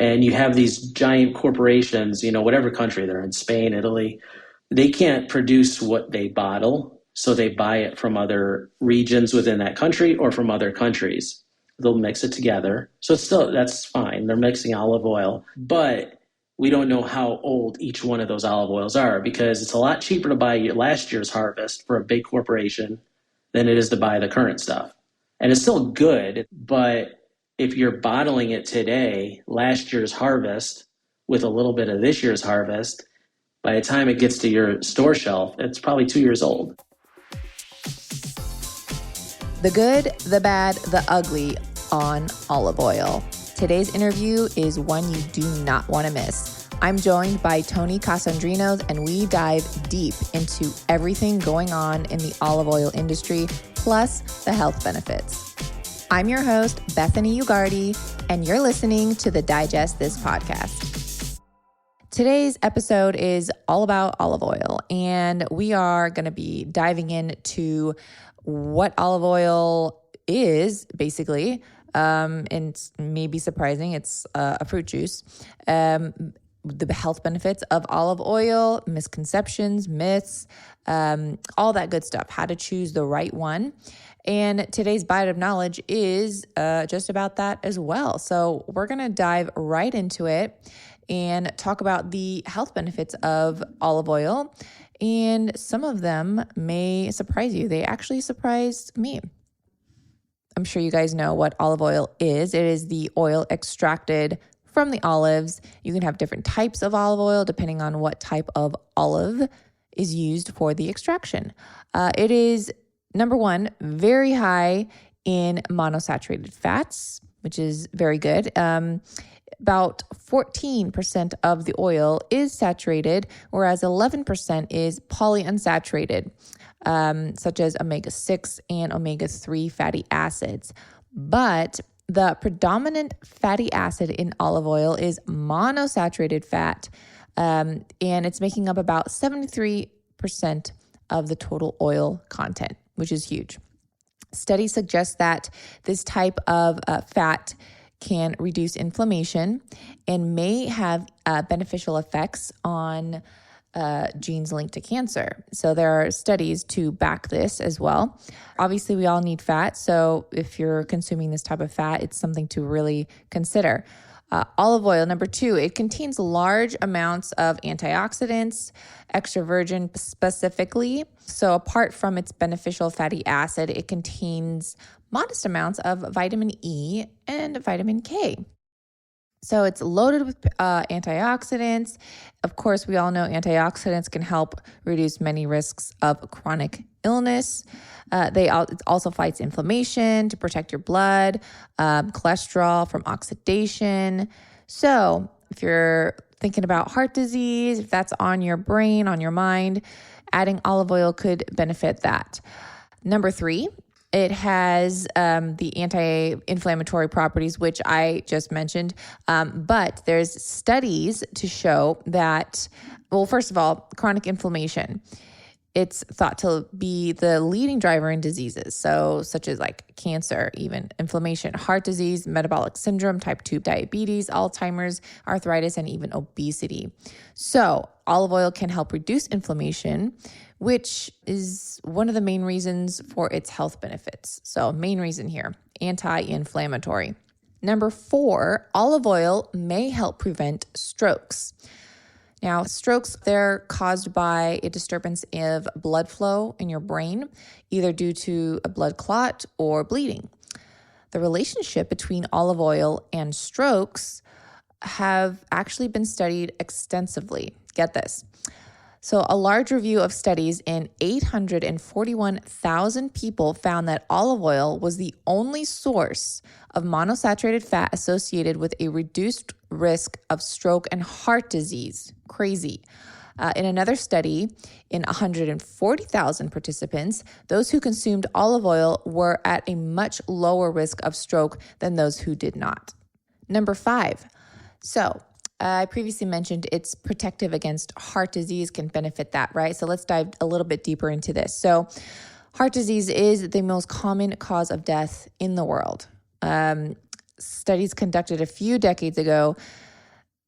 And you have these giant corporations, whatever country they're in, Spain, Italy, they can't produce what they bottle. So they buy it from other regions within that country or from other countries. They'll mix it together. So that's fine. They're mixing olive oil, but we don't know how old each one of those olive oils are, because it's a lot cheaper to buy last year's harvest for a big corporation than it is to buy the current stuff. And it's still good, but if you're bottling it today, last year's harvest, with a little bit of this year's harvest, by the time it gets to your store shelf, it's probably 2 years old. The good, the bad, the ugly on olive oil. Today's interview is one you do not want to miss. I'm joined by Tony Kasandrinos, and we dive deep into everything going on in the olive oil industry, plus the health benefits. I'm your host, Bethany Ugarte, and you're listening to the Digest This podcast. Today's episode is all about olive oil, and we are going to be diving into what olive oil is, basically. And it's maybe surprising, it's a fruit juice. The health benefits of olive oil, misconceptions, myths, all that good stuff, how to choose the right one. And today's bite of knowledge is just about that as well. So we're going to dive right into it and talk about the health benefits of olive oil. And some of them may surprise you. They actually surprised me. I'm sure you guys know what olive oil is. It is the oil extracted from the olives. You can have different types of olive oil depending on what type of olive is used for the extraction. It is, number one, very high in monosaturated fats, which is very good. About 14% of the oil is saturated, whereas 11% is polyunsaturated, such as omega-6 and omega-3 fatty acids. But the predominant fatty acid in olive oil is monosaturated fat, and it's making up about 73% of the total oil content, which is huge. Studies suggest that this type of fat can reduce inflammation and may have beneficial effects on genes linked to cancer. So there are studies to back this as well. Obviously, we all need fat. So if you're consuming this type of fat, it's something to really consider. Olive oil, number two, it contains large amounts of antioxidants, extra virgin specifically. So apart from its beneficial fatty acid, it contains modest amounts of vitamin E and vitamin K. So it's loaded with antioxidants. Of course, we all know antioxidants can help reduce many risks of chronic illness. It also fights inflammation to protect your blood, cholesterol from oxidation. So if you're thinking about heart disease, if that's on your brain, on your mind, adding olive oil could benefit that. Number three, it has the anti-inflammatory properties, which I just mentioned. But there's studies to show that, well, first of all, chronic inflammation. It's thought to be the leading driver in diseases, so such as like cancer, even inflammation, heart disease, metabolic syndrome, type 2 diabetes, Alzheimer's, arthritis, and even obesity. So olive oil can help reduce inflammation, which is one of the main reasons for its health benefits. So main reason here, anti-inflammatory. Number four, olive oil may help prevent strokes. Now, strokes, they're caused by a disturbance of blood flow in your brain, either due to a blood clot or bleeding. The relationship between olive oil and strokes have actually been studied extensively. Get this. So a large review of studies in 841,000 people found that olive oil was the only source of monosaturated fat associated with a reduced risk of stroke and heart disease. Crazy. In another study, in 140,000 participants, those who consumed olive oil were at a much lower risk of stroke than those who did not. Number five. So I previously mentioned it's protective against heart disease, can benefit that, right? So let's dive a little bit deeper into this. So heart disease is the most common cause of death in the world. Studies conducted a few decades ago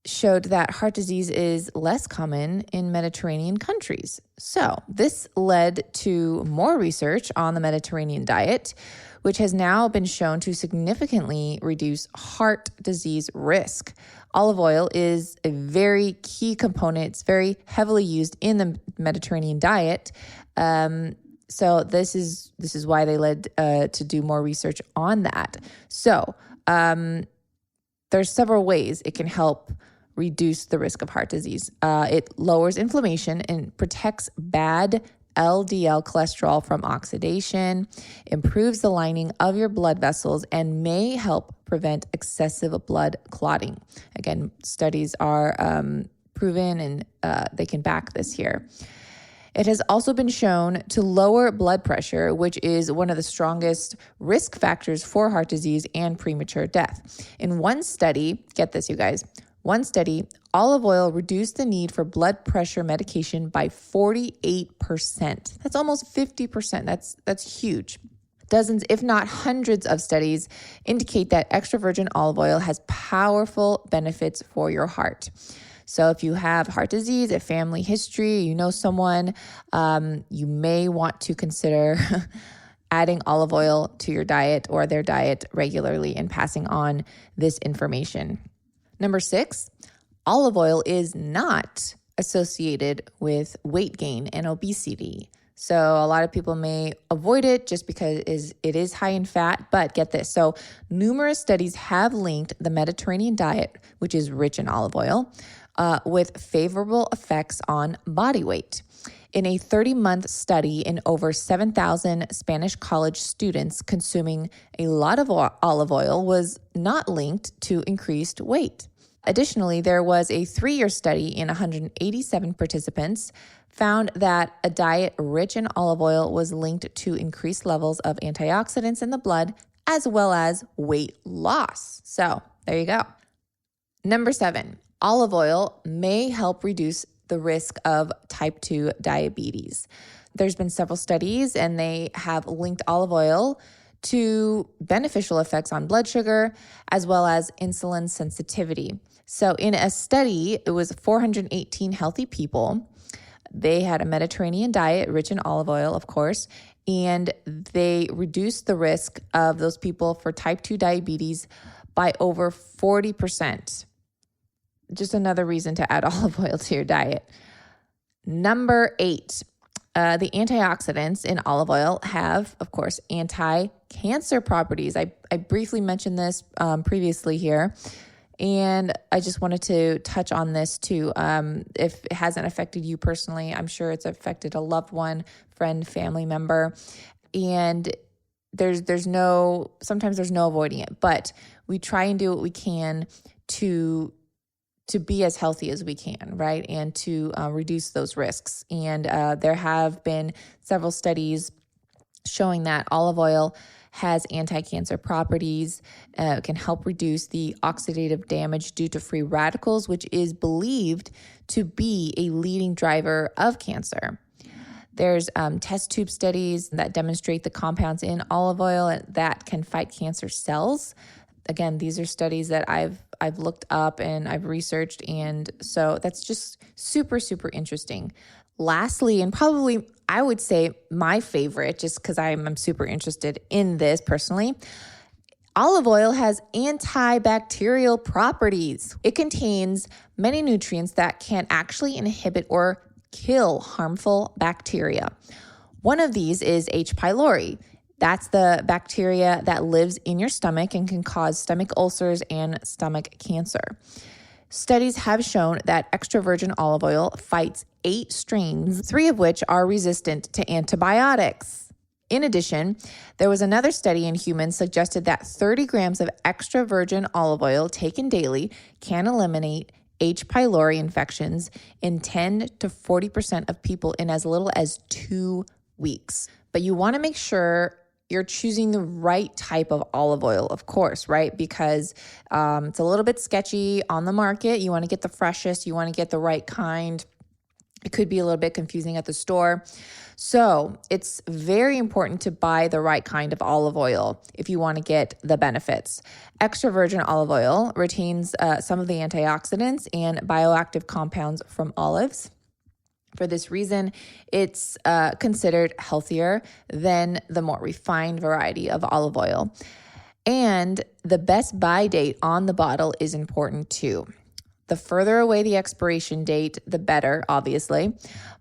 showed that heart disease is less common in Mediterranean countries. So this led to more research on the Mediterranean diet, which has now been shown to significantly reduce heart disease risk. Olive oil is a very key component. It's very heavily used in the Mediterranean diet. So this is why they led to do more research on that. So there's several ways it can help reduce the risk of heart disease. It lowers inflammation and protects bad LDL cholesterol from oxidation, improves the lining of your blood vessels, and may help prevent excessive blood clotting. Again, studies are proven and they can back this here. It has also been shown to lower blood pressure, which is one of the strongest risk factors for heart disease and premature death. In one study, get this, you guys, one study, olive oil reduced the need for blood pressure medication by 48%. That's almost 50%. That's huge. Dozens, if not hundreds of studies indicate that extra virgin olive oil has powerful benefits for your heart. So if you have heart disease, a family history, you know someone, you may want to consider adding olive oil to your diet or their diet regularly and passing on this information. Number 6, olive oil is not associated with weight gain and obesity. So a lot of people may avoid it just because it is high in fat, but get this. So numerous studies have linked the Mediterranean diet, which is rich in olive oil, with favorable effects on body weight. In a 30-month study in over 7,000 Spanish college students, consuming a lot of olive oil was not linked to increased weight. Additionally, there was a 3-year study in 187 participants found that a diet rich in olive oil was linked to increased levels of antioxidants in the blood as well as weight loss. So there you go. Number 7, olive oil may help reduce the risk of type 2 diabetes. There's been several studies and they have linked olive oil to beneficial effects on blood sugar as well as insulin sensitivity. So in a study, it was 418 healthy people. They had a Mediterranean diet rich in olive oil, of course, and they reduced the risk of those people for type 2 diabetes by over 40%. Just another reason to add olive oil to your diet. Number 8, the antioxidants in olive oil have, of course, anti-cancer properties. I briefly mentioned this previously here, and I just wanted to touch on this too. If it hasn't affected you personally, I'm sure it's affected a loved one, friend, family member, and sometimes there's no avoiding it, but we try and do what we can to be as healthy as we can, right? And to reduce those risks. And there have been several studies showing that olive oil has anti-cancer properties, can help reduce the oxidative damage due to free radicals, which is believed to be a leading driver of cancer. There's test tube studies that demonstrate the compounds in olive oil that can fight cancer cells. Again, these are studies that I've looked up and I've researched, and so that's just super, super interesting. Lastly, and probably I would say my favorite, just because I'm super interested in this personally, olive oil has antibacterial properties. It contains many nutrients that can actually inhibit or kill harmful bacteria. One of these is H. pylori. That's the bacteria that lives in your stomach and can cause stomach ulcers and stomach cancer. Studies have shown that extra virgin olive oil fights 8 strains, 3 of which are resistant to antibiotics. In addition, there was another study in humans suggested that 30 grams of extra virgin olive oil taken daily can eliminate H. pylori infections in 10 to 40% of people in as little as 2 weeks. But you want to make sure you're choosing the right type of olive oil, of course, right? Because it's a little bit sketchy on the market. You want to get the freshest, you want to get the right kind. It could be a little bit confusing at the store. So it's very important to buy the right kind of olive oil if you want to get the benefits. Extra virgin olive oil retains some of the antioxidants and bioactive compounds from olives. For this reason, it's considered healthier than the more refined variety of olive oil. And the best buy date on the bottle is important too. The further away the expiration date, the better, obviously.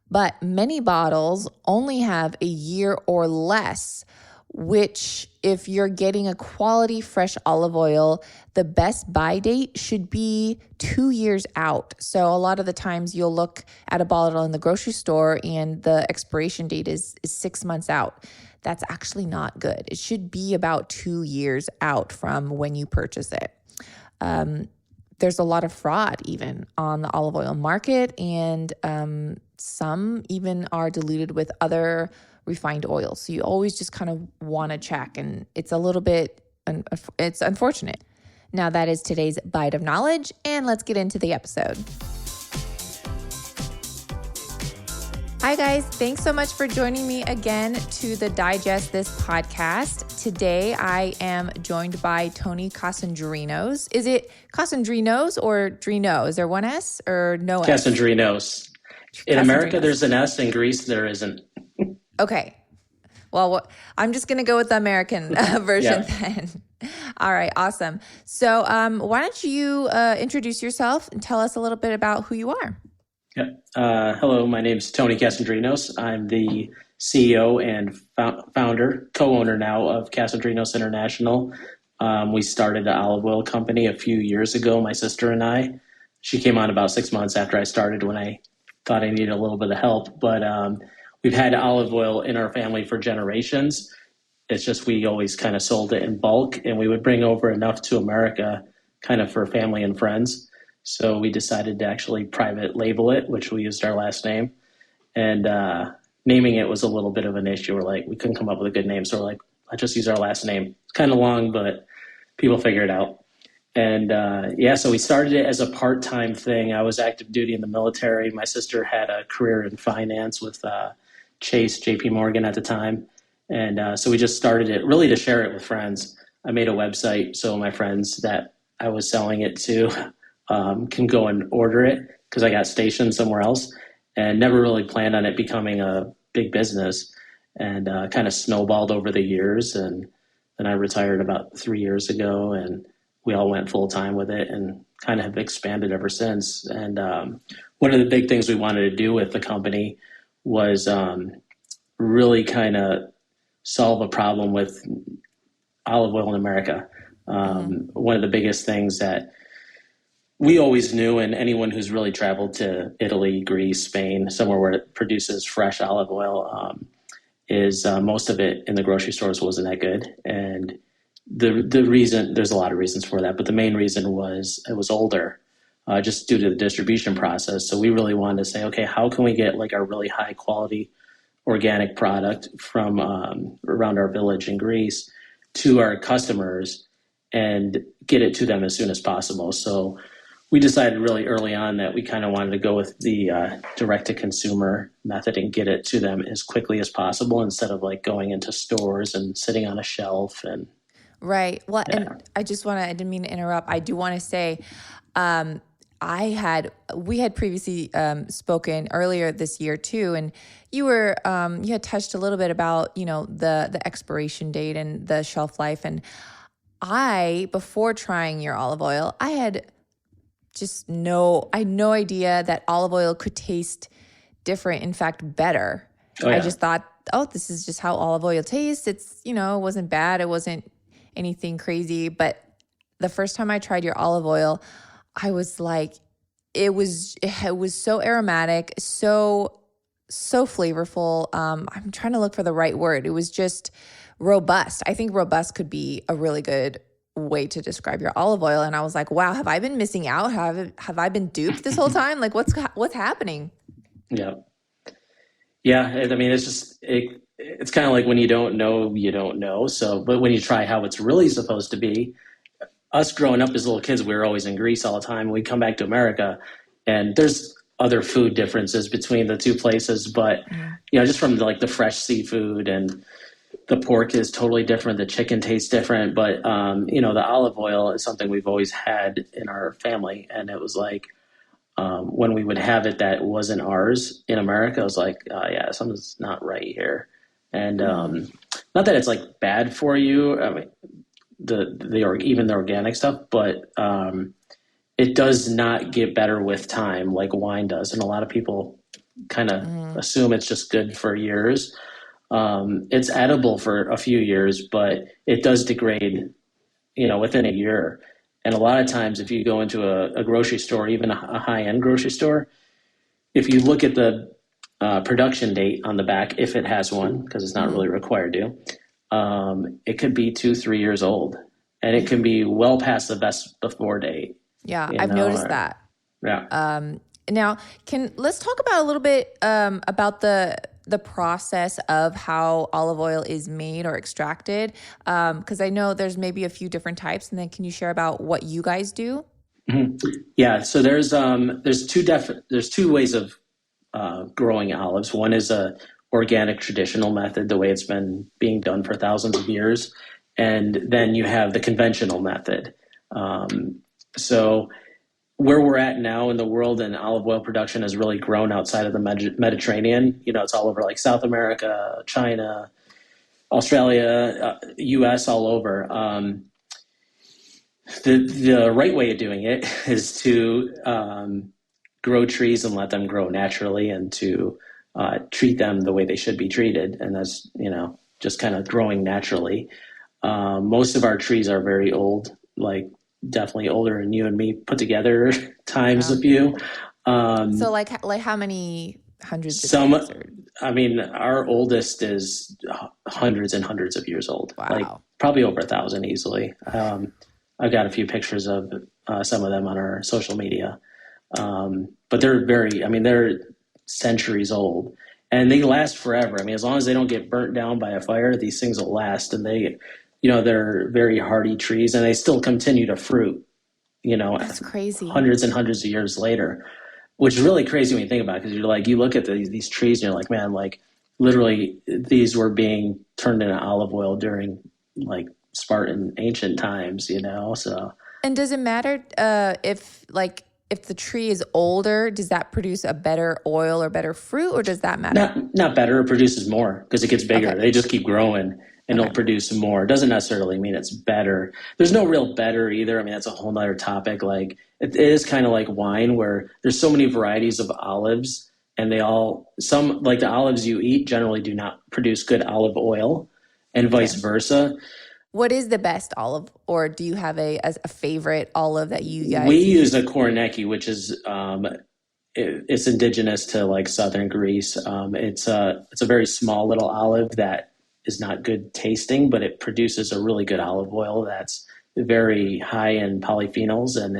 But many bottles only have a year or less, which if you're getting a quality fresh olive oil, the best buy date should be 2 years out. So a lot of the times you'll look at a bottle in the grocery store and the expiration date is 6 months out. That's actually not good. It should be about 2 years out from when you purchase it. There's a lot of fraud even on the olive oil market, and some even are diluted with other refined oils. So you always just kind of want to check, and it's a little bit, it's unfortunate. Now that is today's bite of knowledge, and let's get into the episode. Hi guys, thanks so much for joining me again to the Digest This podcast. Today I am joined by Tony Kasandrinos. Is it Kasandrinos or Drino? Is there one S or no S? Kasandrinos. In America, there's an S. In Greece, there isn't. Okay. Well, I'm just going to go with the American version then. All right, awesome. So why don't you introduce yourself and tell us a little bit about who you are? Yep. Hello, my name is Tony Kasandrinos. I'm the CEO and founder, co-owner now of Kasandrinos International. We started an olive oil company a few years ago, my sister and I. She came on about 6 months after I started when I thought I needed a little bit of help. But we've had olive oil in our family for generations. It's just we always kind of sold it in bulk, and we would bring over enough to America kind of for family and friends. So we decided to actually private label it, which we used our last name. And naming it was a little bit of an issue. We couldn't come up with a good name. So we're like, let's just use our last name. It's kind of long, but people figure it out. And so we started it as a part-time thing. I was active duty in the military. My sister had a career in finance with Chase, JP Morgan at the time. And so we just started it really to share it with friends. I made a website so my friends that I was selling it to can go and order it because I got stationed somewhere else, and never really planned on it becoming a big business, and kind of snowballed over the years. And then I retired about 3 years ago, and we all went full time with it and kind of have expanded ever since. And one of the big things we wanted to do with the company was really kind of solve a problem with olive oil in America. One of the biggest things that we always knew, and anyone who's really traveled to Italy, Greece, Spain, somewhere where it produces fresh olive oil, is most of it in the grocery stores wasn't that good. And the reason, there's a lot of reasons for that, but the main reason was it was older, just due to the distribution process. So we really wanted to say, okay, how can we get like a really high quality organic product from around our village in Greece to our customers and get it to them as soon as possible. So we decided really early on that we kind of wanted to go with the direct-to-consumer method and get it to them as quickly as possible instead of like going into stores and sitting on a shelf. And right. Well, yeah. And I didn't mean to interrupt. I do want to say we had previously spoken earlier this year too, and you had touched a little bit about, the expiration date and the shelf life. And before trying your olive oil, I had no idea that olive oil could taste different. In fact, better. Oh, yeah. I just thought, this is just how olive oil tastes. It's, it wasn't bad. It wasn't anything crazy. But the first time I tried your olive oil, I was like, it was so aromatic, so flavorful. I'm trying to look for the right word. It was just robust. I think robust could be a really good way to describe your olive oil. And I was like, wow, have I been missing out? Have I been duped this whole time? Like what's happening? Yeah. Yeah. I mean, it's kind of like when you don't know, you don't know. So, but when you try how it's really supposed to be, us growing up as little kids, we were always in Greece all the time. We'd come back to America and there's other food differences between the two places, but just from the fresh seafood, and the pork is totally different. The chicken tastes different, but the olive oil is something we've always had in our family, and it was like when we would have it that wasn't ours in America, I was like, yeah, something's not right here. And not that it's like bad for you. I mean, even the organic stuff, but it does not get better with time like wine does. And a lot of people kind of assume it's just good for years. It's edible for a few years, but it does degrade, within a year. And a lot of times, if you go into a grocery store, even a high-end grocery store, if you look at the production date on the back, if it has one, because it's not really required to, it could be 2-3 years old, and it can be well past the best before date. Yeah, I've noticed that. Yeah. Now, let's talk about a little bit about the process of how olive oil is made or extracted, because I know there's maybe a few different types, and then can you share about what you guys do? Mm-hmm. Yeah, so there's two ways of growing olives. One is a organic traditional method, the way it's been being done for thousands of years, and then you have the conventional method. So where we're at now in the world, and olive oil production has really grown outside of the Mediterranean. It's all over like South America, China, Australia, US, all over. The right way of doing it is to grow trees and let them grow naturally, and to treat them the way they should be treated. And that's, just kind of growing naturally. Most of our trees are very old, like definitely older than you and me put together times a few. So like how many hundreds of years? I mean, our oldest is hundreds and hundreds of years old. Wow. Like probably over 1,000 easily. I've got a few pictures of some of them on our social media. But they're centuries old, and they last forever. I mean, as long as they don't get burnt down by a fire, these things will last. And they're very hardy trees, and they still continue to fruit, That's crazy. hundreds and hundreds of years later, which is really crazy when you think about it, because you look at these trees and you're like, man, like literally these were being turned into olive oil during like Spartan ancient times, so. And does it matter if the tree is older, does that produce a better oil or better fruit, or does that matter? Not better. It produces more because it gets bigger. Okay. They just keep growing, and it'll produce more. It doesn't necessarily mean it's better. There's no real better either. I mean, that's a whole nother topic. Like it is kind of like wine, where there's so many varieties of olives, and some like the olives you eat generally do not produce good olive oil, and vice versa. What is the best olive, or do you have a favorite olive that you guys use? A Kornecki, which is it's indigenous to like southern Greece. It's a very small little olive that is not good tasting, but it produces a really good olive oil that's very high in polyphenols, and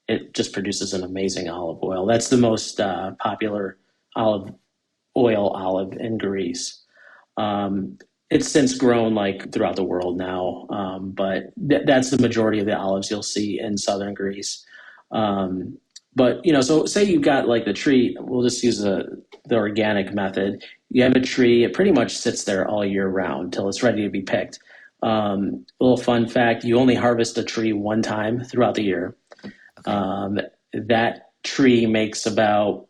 it just produces an amazing olive oil. That's the most popular olive in Greece. It's since grown like throughout the world now, but that's the majority of the olives you'll see in southern Greece. But so say you've got like the tree. We'll just use the organic method. You have a tree; it pretty much sits there all year round till it's ready to be picked. A little fun fact: you only harvest a tree one time throughout the year. Okay. That tree makes about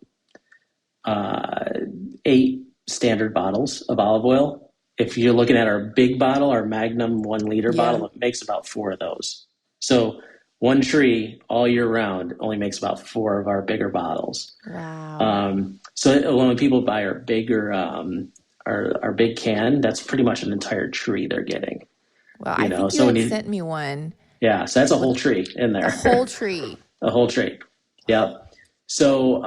8 standard bottles of olive oil. If you're looking at our big bottle, our Magnum 1 liter bottle, it makes about 4 of those. So one tree all year round only makes about 4 of our bigger bottles. Wow. So when people buy our bigger, our big can, that's pretty much an entire tree they're getting. Well, I think you sent me one. Yeah, so that's a whole tree in there. A whole tree. A whole tree. Yep. So,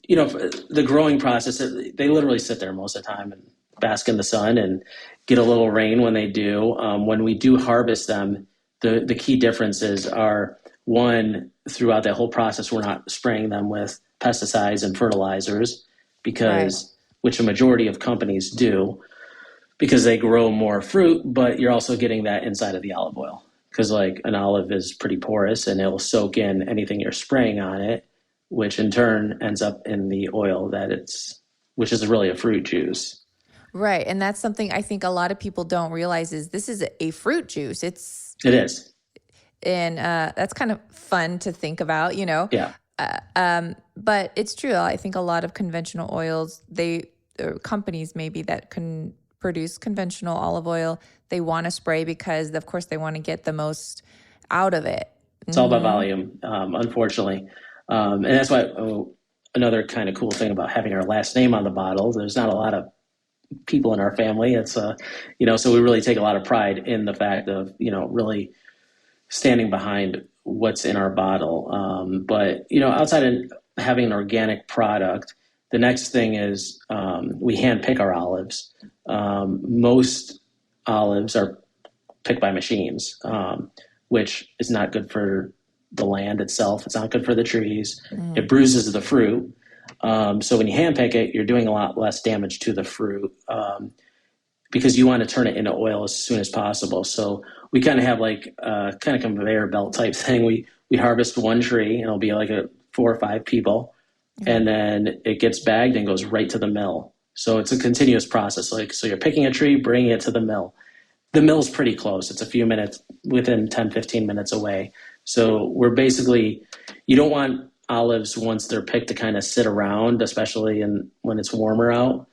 the growing process, they literally sit there most of the time and bask in the sun and get a little rain when they do. When we do harvest them, the key differences are, one, throughout that whole process, we're not spraying them with pesticides and fertilizers, which a majority of companies do, because they grow more fruit, but you're also getting that inside of the olive oil. Because like an olive is pretty porous and it will soak in anything you're spraying on it, which in turn ends up in the oil which is really a fruit juice. Right. And that's something I think a lot of people don't realize is this is a fruit juice. It is. And that's kind of fun to think about, Yeah. But it's true. I think a lot of conventional oils, companies maybe that can produce conventional olive oil, they want to spray because, of course, they want to get the most out of it. It's all about volume, unfortunately. And that's why another kind of cool thing about having our last name on the bottle, there's not a lot of people in our family. It's, so we really take a lot of pride in the fact of, really standing behind what's in our bottle. But, outside of having an organic product, the next thing is we hand pick our olives. Most olives are picked by machines, which is not good for the land itself. It's not good for the trees. It bruises the fruit. So when you hand pick it, you're doing a lot less damage to the fruit because you want to turn it into oil as soon as possible. So we kind of have like a kind of conveyor belt type thing. We harvest one tree, and it'll be like 4 or 5 people, and then it gets bagged and goes right to the mill. So it's a continuous process. So you're picking a tree, bringing it to the mill. The mill's pretty close. It's a few minutes, within 10, 15 minutes away. So we're basically, you don't want olives once they're picked to kind of sit around, especially when it's warmer out,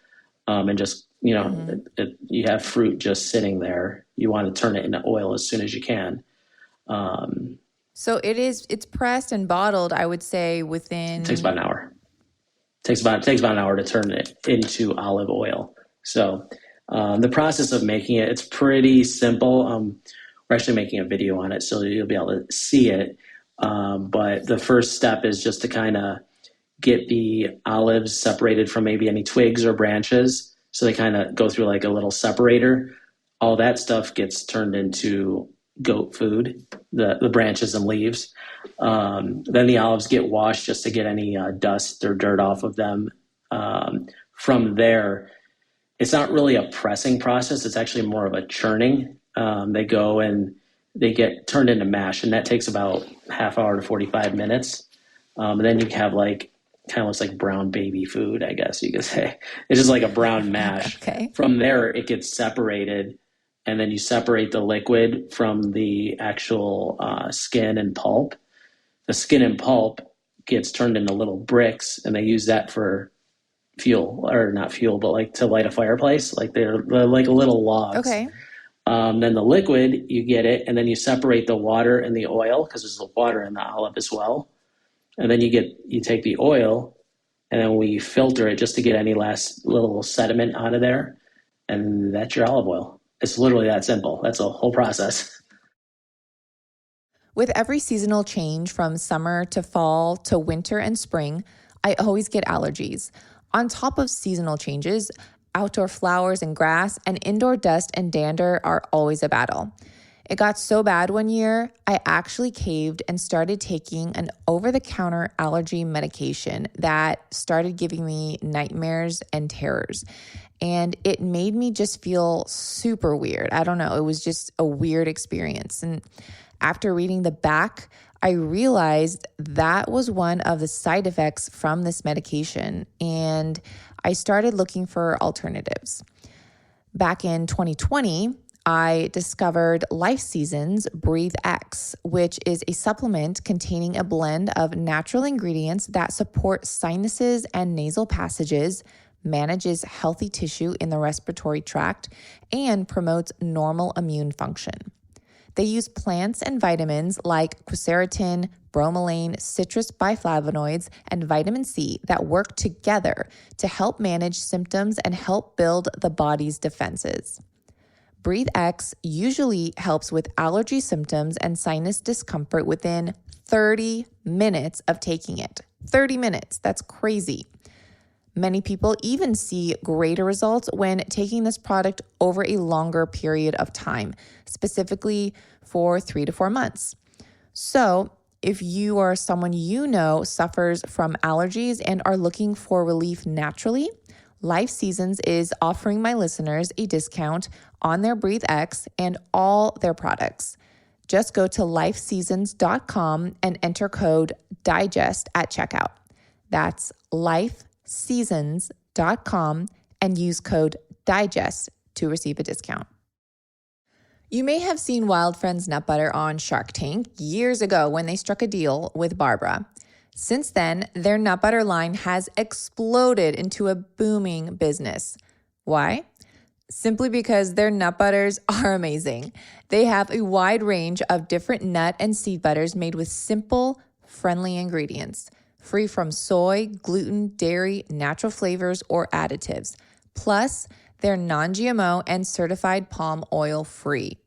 and just, you have fruit just sitting there. You want to turn it into oil as soon as you can. So it's pressed and bottled, I would say, within... It takes about an hour. Takes about an hour to turn it into olive oil. So the process of making it, it's pretty simple. We're actually making a video on it, so you'll be able to see it. But the first step is just to kind of get the olives separated from maybe any twigs or branches. So they kind of go through like a little separator. All that stuff gets turned into goat food, the branches and leaves. Then the olives get washed just to get any dust or dirt off of them. From there, it's not really a pressing process. It's actually more of a churning. They go and they get turned into mash, and that takes about half hour to 45 minutes. And then you have kind of looks like brown baby food, I guess you could say. It's just like a brown mash. Okay. From there, it gets separated, and then you separate the liquid from the actual skin and pulp. The skin and pulp gets turned into little bricks, and they use that for fuel, or not fuel, but like to light a fireplace. Like they're like little logs. Okay. Then the liquid, you get it, and then you separate the water and the oil, because there's water in the olive as well. And then you take the oil, and then we filter it just to get any last little sediment out of there, and that's your olive oil. It's literally that simple. That's a whole process. With every seasonal change from summer to fall to winter and spring, I always get allergies. On top of seasonal changes, outdoor flowers and grass and indoor dust and dander are always a battle. It got so bad one year, I actually caved and started taking an over-the-counter allergy medication that started giving me nightmares and terrors. And it made me just feel super weird. I don't know. It was just a weird experience. And after reading the back, I realized that was one of the side effects from this medication. And I started looking for alternatives. Back in 2020, I discovered Life Season's Breathe X, which is a supplement containing a blend of natural ingredients that support sinuses and nasal passages, manages healthy tissue in the respiratory tract, and promotes normal immune function. They use plants and vitamins like quercetin, bromelain, citrus biflavonoids, and vitamin C that work together to help manage symptoms and help build the body's defenses. Breathe X usually helps with allergy symptoms and sinus discomfort within 30 minutes of taking it. 30 minutes, that's crazy. Many people even see greater results when taking this product over a longer period of time, specifically for 3 to 4 months. So, if you or someone you know suffers from allergies and are looking for relief naturally, Life Seasons is offering my listeners a discount on their Breathe X and all their products. Just go to lifeseasons.com and enter code DIGEST at checkout. That's lifeseasons.com and use code DIGEST to receive a discount. You may have seen Wild Friends nut butter on Shark Tank years ago when they struck a deal with Barbara. Since then, their nut butter line has exploded into a booming business. Why? Simply because their nut butters are amazing. They have a wide range of different nut and seed butters made with simple, friendly ingredients, free from soy, gluten, dairy, natural flavors, or additives. Plus, they're non-GMO and certified palm oil free.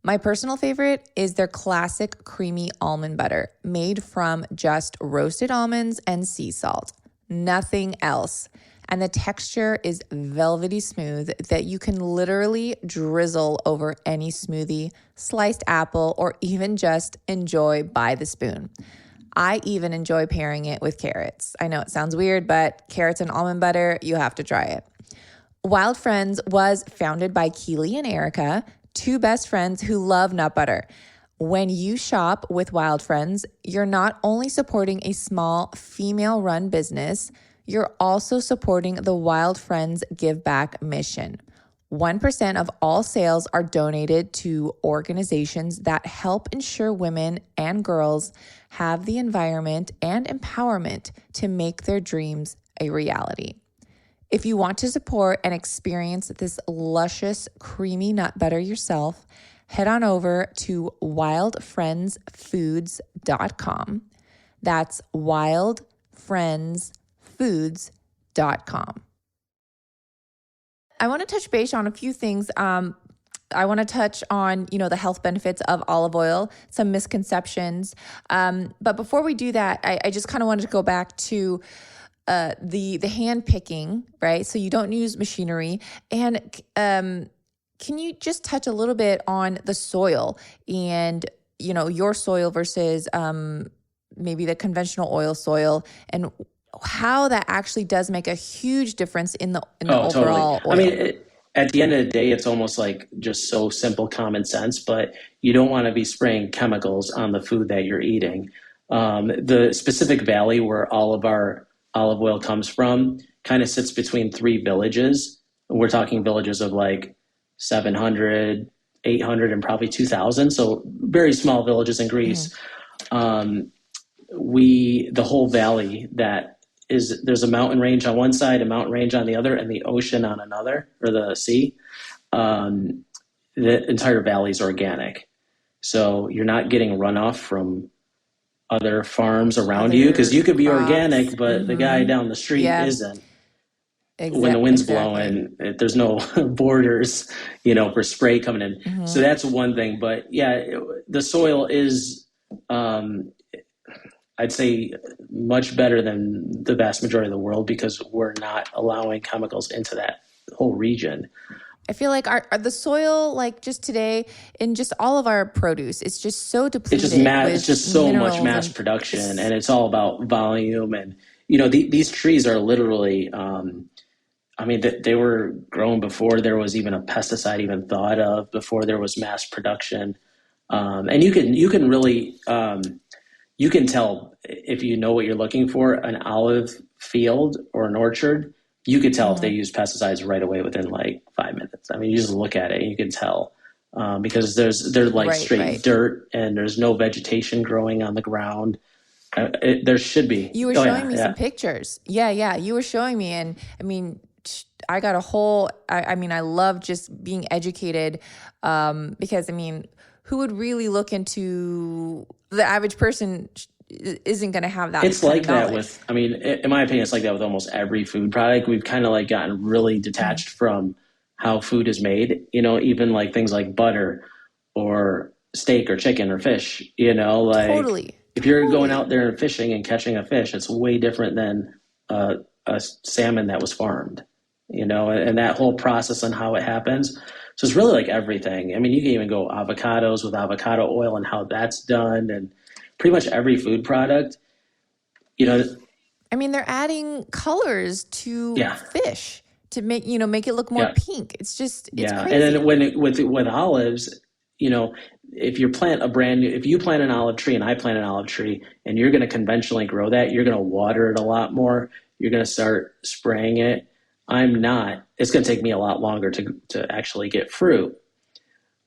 My personal favorite is their classic creamy almond butter, made from just roasted almonds and sea salt. Nothing else. And the texture is velvety smooth that you can literally drizzle over any smoothie, sliced apple, or even just enjoy by the spoon. I even enjoy pairing it with carrots. I know it sounds weird, but carrots and almond butter, you have to try it. Wild Friends was founded by Keely and Erica, two best friends who love nut butter. When you shop with Wild Friends, you're not only supporting a small female-run business, you're also supporting the Wild Friends Give Back mission. 1% of all sales are donated to organizations that help ensure women and girls have the environment and empowerment to make their dreams a reality. If you want to support and experience this luscious, creamy nut butter yourself, head on over to wildfriendsfoods.com. That's wildfriendsfoods.com. I want to touch base on a few things. I want to touch on, the health benefits of olive oil, some misconceptions. But before we do that, I just kind of wanted to go back to the hand picking, right? So you don't use machinery. And can you just touch a little bit on the soil and, your soil versus maybe the conventional oil soil, and how that actually does make a huge difference in the overall totally. oil? At the end of the day, it's almost like just so simple common sense, but you don't want to be spraying chemicals on the food that you're eating. The specific valley where all of our olive oil comes from kind of sits between three villages. We're talking villages of like 700, 800, and probably 2,000. So very small villages in Greece. The whole valley there's a mountain range on one side, a mountain range on the other, and the ocean on another, or the sea. The entire valley is organic. So you're not getting runoff from other farms around you, because you could be organic, but the guy down the street isn't. When the wind's blowing, there's no borders, for spray coming in. So that's one thing. But the soil is, I'd say, much better than the vast majority of the world, because we're not allowing chemicals into that whole region. I feel like the soil, like just today, in just all of our produce, it's just so depleted. It's just so much mass production, and it's all about volume. And these trees are literally, they were grown before there was even a pesticide even thought of, before there was mass production. And you can really, you can tell if you know what you're looking for. An olive field or an orchard, you could tell if they use pesticides right away within like 5 minutes. You just look at it and you can tell, because they're like straight dirt, and there's no vegetation growing on the ground. There should be. You were showing me some pictures. Yeah. You were showing me, and I got a whole. I love just being educated, because who would really look into the average person? Isn't going to have that. It's like that with, in my opinion, it's like that with almost every food product. We've kind of like gotten really detached from how food is made, even like things like butter or steak or chicken or fish, Totally. If you're going out there and fishing and catching a fish, it's way different than a salmon that was farmed, and that whole process and how it happens. So it's really like everything. You can even go avocados with avocado oil and how that's done, and pretty much every food product, they're adding colors to fish to make it look more pink. It's crazy. And then with olives, if you plant an olive tree and I plant an olive tree and you're going to conventionally grow that, you're going to water it a lot more. You're going to start spraying it. I'm not. It's going to take me a lot longer to actually get fruit,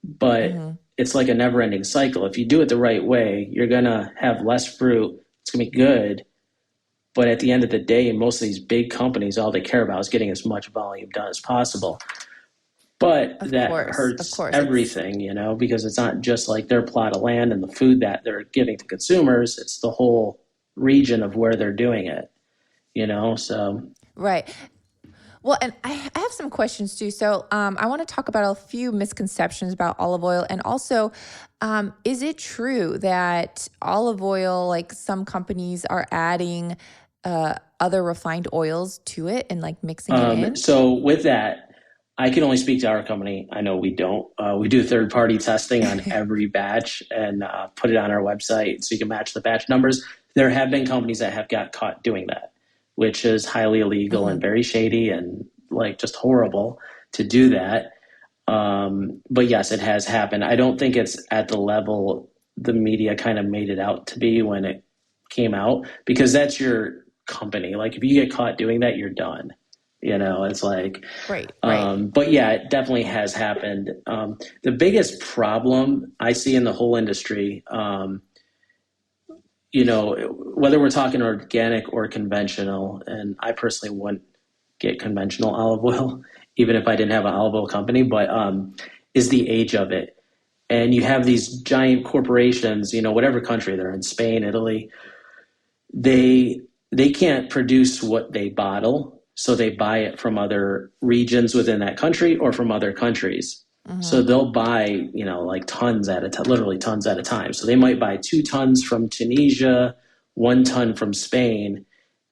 but it's like a never ending cycle. If you do it the right way, you're going to have less fruit. It's going to be good. But at the end of the day, most of these big companies, all they care about is getting as much volume done as possible. But that Of hurts course. everything, because it's not just like their plot of land and the food that they're giving to consumers. It's the whole region of where they're doing it, so. Right. Well, and I have some questions too. So I want to talk about a few misconceptions about olive oil. And also, is it true that olive oil, like some companies are adding other refined oils to it and like mixing it in? So with that, I can only speak to our company. I know we don't. We do third-party testing on every batch and put it on our website so you can match the batch numbers. There have been companies that have got caught doing that, which is highly illegal and very shady and like just horrible to do that. But yes, it has happened. I don't think it's at the level the media kind of made it out to be when it came out, because that's your company. Like if you get caught doing that, you're done. It's like, Right. But yeah, it definitely has happened. The biggest problem I see in the whole industry, whether we're talking organic or conventional, and I personally wouldn't get conventional olive oil, even if I didn't have an olive oil company, but is the age of it. And you have these giant corporations, whatever country they're in, Spain, Italy, they can't produce what they bottle, so they buy it from other regions within that country or from other countries. So they'll buy, like tons at a time, literally tons at a time. So they might buy 2 tons from Tunisia, 1 ton from Spain,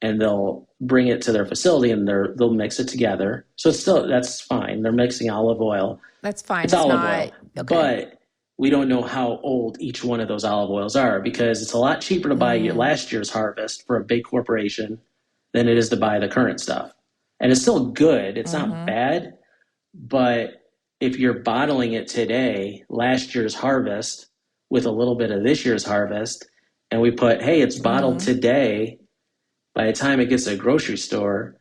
and they'll bring it to their facility and they'll mix it together. So that's fine. They're mixing olive oil. That's fine. It's olive oil. Okay. But we don't know how old each one of those olive oils are, because it's a lot cheaper to buy your last year's harvest for a big corporation than it is to buy the current stuff. And it's still good. It's not bad. But if you're bottling it today, last year's harvest, with a little bit of this year's harvest, and we put, hey, it's bottled today, by the time it gets to a grocery store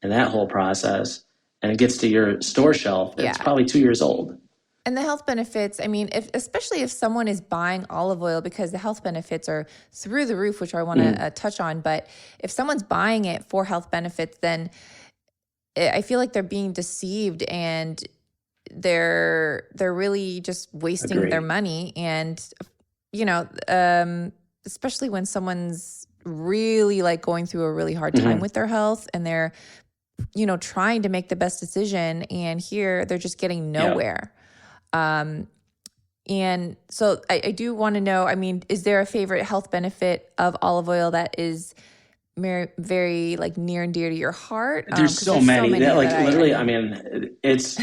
and that whole process, and it gets to your store shelf, it's probably 2 years old. And the health benefits, I mean, especially if someone is buying olive oil, because the health benefits are through the roof, which I want to touch on. But if someone's buying it for health benefits, then I feel like they're being deceived and they're really just wasting their money. And, especially when someone's really like going through a really hard time with their health and they're, trying to make the best decision, and here they're just getting nowhere. And so I do want to know, I mean, is there a favorite health benefit of olive oil that is very like near and dear to your heart? There's so many. Literally, I mean, it's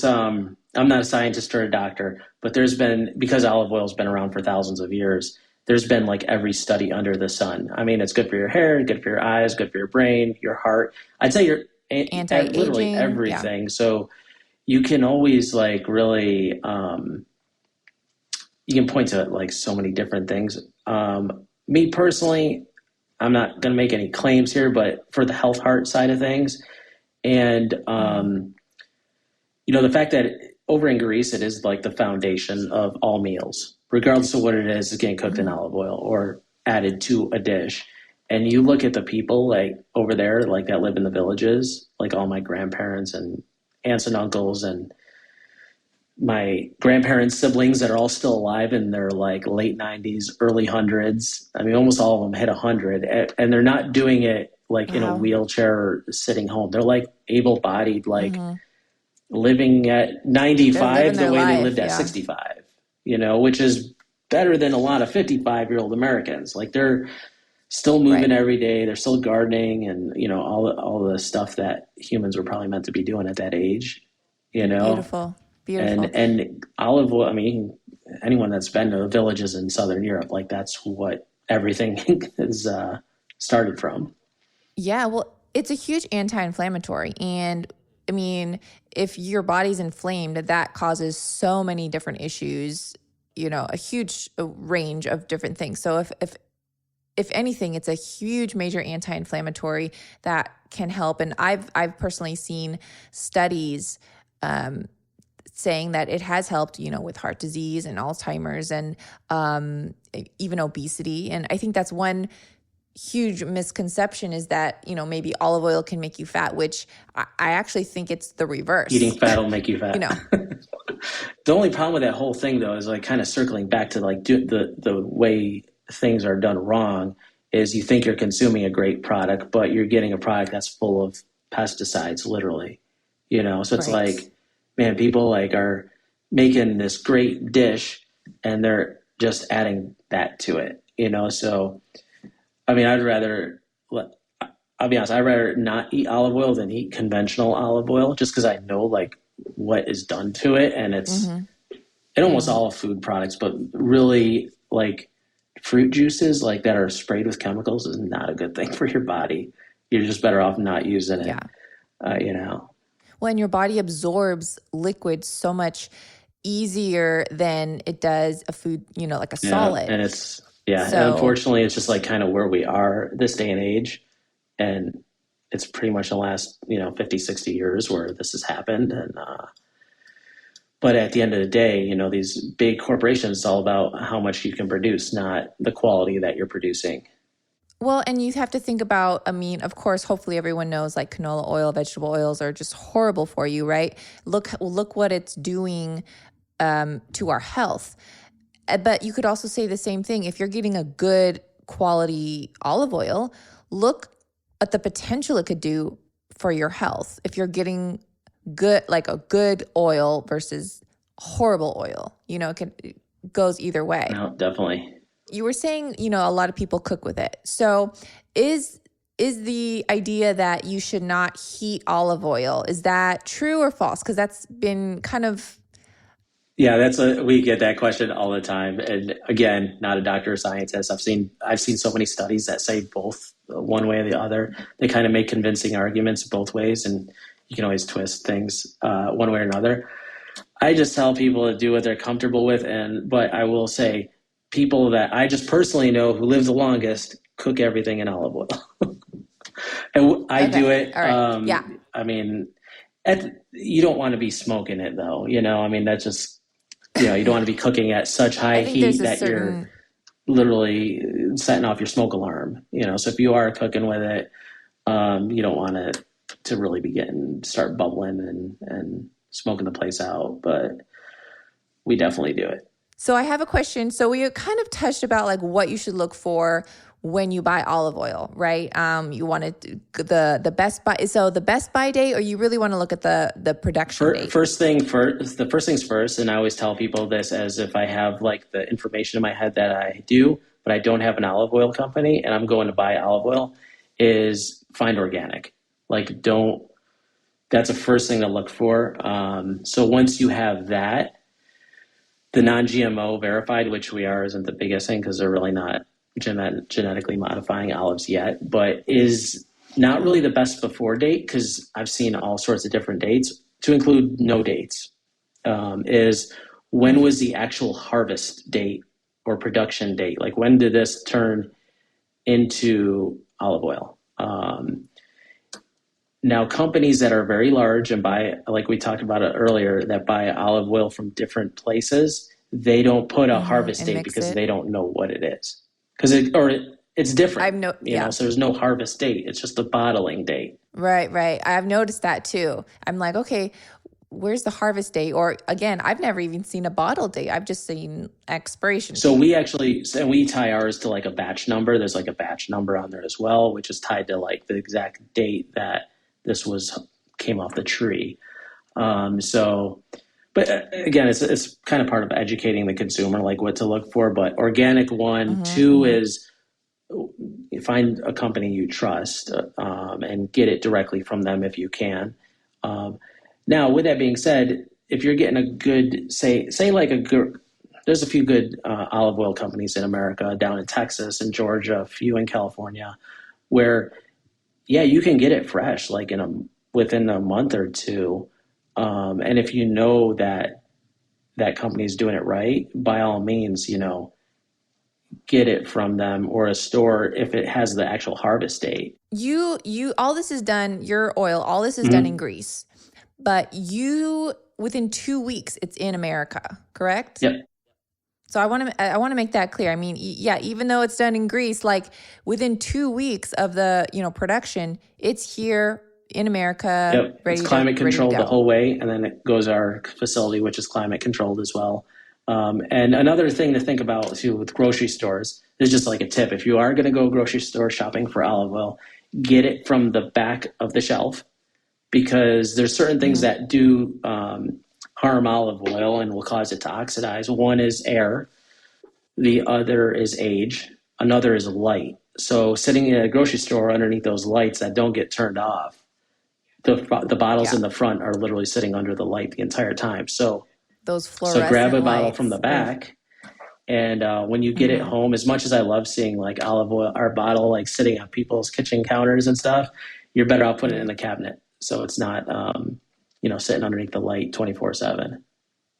I'm not a scientist or a doctor, but there's been, because olive oil's been around for thousands of years, there's been like every study under the sun. I mean, it's good for your hair, good for your eyes, good for your brain, your heart. I'd say your anti-aging, literally everything. Yeah. So you can always like really, you can point to like so many different things. Me personally, I'm not going to make any claims here, but for the health heart side of things, and the fact that over in Greece, it is like the foundation of all meals, regardless of what it is getting cooked in olive oil or added to a dish. And you look at the people like over there, like that live in the villages, like all my grandparents and aunts and uncles and my grandparents' siblings that are all still alive in their like late 90s, early hundreds. I mean, almost all of them hit 100, and they're not doing it like in a wheelchair or sitting home. They're like able-bodied, like living at 95 the way they lived at 65, which is better than a lot of 55-year-old Americans. Like they're still moving every day. They're still gardening and, all the stuff that humans were probably meant to be doing at that age, Beautiful. And olive oil, I mean, anyone that's been to villages in Southern Europe, like that's what everything is started from. Yeah, well, it's a huge anti-inflammatory. And I mean, if your body's inflamed, that causes so many different issues, a huge range of different things. So if anything, it's a huge major anti-inflammatory that can help. And I've personally seen studies saying that it has helped, with heart disease and Alzheimer's and even obesity. And I think that's one huge misconception, is that, maybe olive oil can make you fat, which I actually think it's the reverse. Eating fat will make you fat. The only problem with that whole thing, though, is like kind of circling back to like the way things are done wrong is you think you're consuming a great product, but you're getting a product that's full of pesticides, literally. So it's Right. like, man, people like are making this great dish and they're just adding that to it. So I mean, I'll be honest, I'd rather not eat olive oil than eat conventional olive oil, just because I know like what is done to it, and it's in almost all food products, but really like fruit juices like that are sprayed with chemicals is not a good thing for your body. You're just better off not using it. Yeah. When your body absorbs liquid so much easier than it does a food, like a solid. And and unfortunately it's just like kind of where we are this day and age. And it's pretty much the last, 50, 60 years where this has happened. And, but at the end of the day, these big corporations, it's all about how much you can produce, not the quality that you're producing. Well, and you have to think about, of course, hopefully everyone knows like canola oil, vegetable oils are just horrible for you, right? Look what it's doing to our health. But you could also say the same thing. If you're getting a good quality olive oil, look at the potential it could do for your health. If you're getting like a good oil versus horrible oil, it goes either way. No, definitely. You were saying, a lot of people cook with it. So is the idea that you should not heat olive oil, is that true or false? Because that's been kind of... Yeah, we get that question all the time. And again, not a doctor or scientist. I've seen so many studies that say both one way or the other. They kind of make convincing arguments both ways, and you can always twist things one way or another. I just tell people to do what they're comfortable with. But I will say, people that I just personally know who live the longest cook everything in olive oil. And I do it. All right. Yeah. I mean, you don't want to be smoking it though. That's just, you don't want to be cooking at such high heat that you're literally setting off your smoke alarm. So if you are cooking with it, you don't want it to really start bubbling and smoking the place out. But we definitely do it. So I have a question. So we kind of touched about like what you should look for when you buy olive oil, right? You want the best buy. So the best buy date, or you really want to look at the production date? The first things first, and I always tell people this as if I have like the information in my head that I do, but I don't have an olive oil company and I'm going to buy olive oil, is find organic. Like that's the first thing to look for. So once you have that, the non-GMO verified, which we are, isn't the biggest thing because they're really not genetically modifying olives yet, but is not really the best before date, because I've seen all sorts of different dates, to include no dates, is when was the actual harvest date or production date? Like when did this turn into olive oil? Now, companies that are very large and buy, like we talked about it earlier, that buy olive oil from different places, they don't put a harvest date because they don't know what it is. It's different. So there's no harvest date. It's just the bottling date. Right. I've noticed that too. I'm like, okay, where's the harvest date? Or again, I've never even seen a bottle date. I've just seen expiration date. So we tie ours to like a batch number. There's like a batch number on there as well, which is tied to like the exact date that this came off the tree. But again, it's kind of part of educating the consumer, like what to look for. But organic, one, two is find a company you trust and get it directly from them if you can. Now, with that being said, if you're getting a good, there's a few good olive oil companies in America, down in Texas and Georgia, a few in California, where you can get it fresh, within a month or two. And if you know that that company is doing it right, by all means, get it from them or a store if it has the actual harvest date. All this is done, your oil, all this is done in Mm-hmm. Greece, but within 2 weeks, it's in America, correct? Yep. So I want to make that clear. I mean, yeah, even though it's done in Greece, like within 2 weeks of the, production, it's here in America, Yep. It's climate ready to controlled the go. whole way. And then it goes to our facility, which is climate controlled as well. And another thing to think about too with grocery stores is just like a tip. If you are going to go grocery store shopping for olive oil, get it from the back of the shelf, because there's certain things that do harm olive oil and will cause it to oxidize. One is air, the other is age, another is light. So sitting in a grocery store underneath those lights that don't get turned off, the bottles in the front are literally sitting under the light the entire time. So Those fluorescent grab a bottle lights. from the back, and when you get it home, as much as I love seeing like olive oil or bottle like sitting on people's kitchen counters and stuff, you're better off putting it in the cabinet so it's not sitting underneath the light 24/7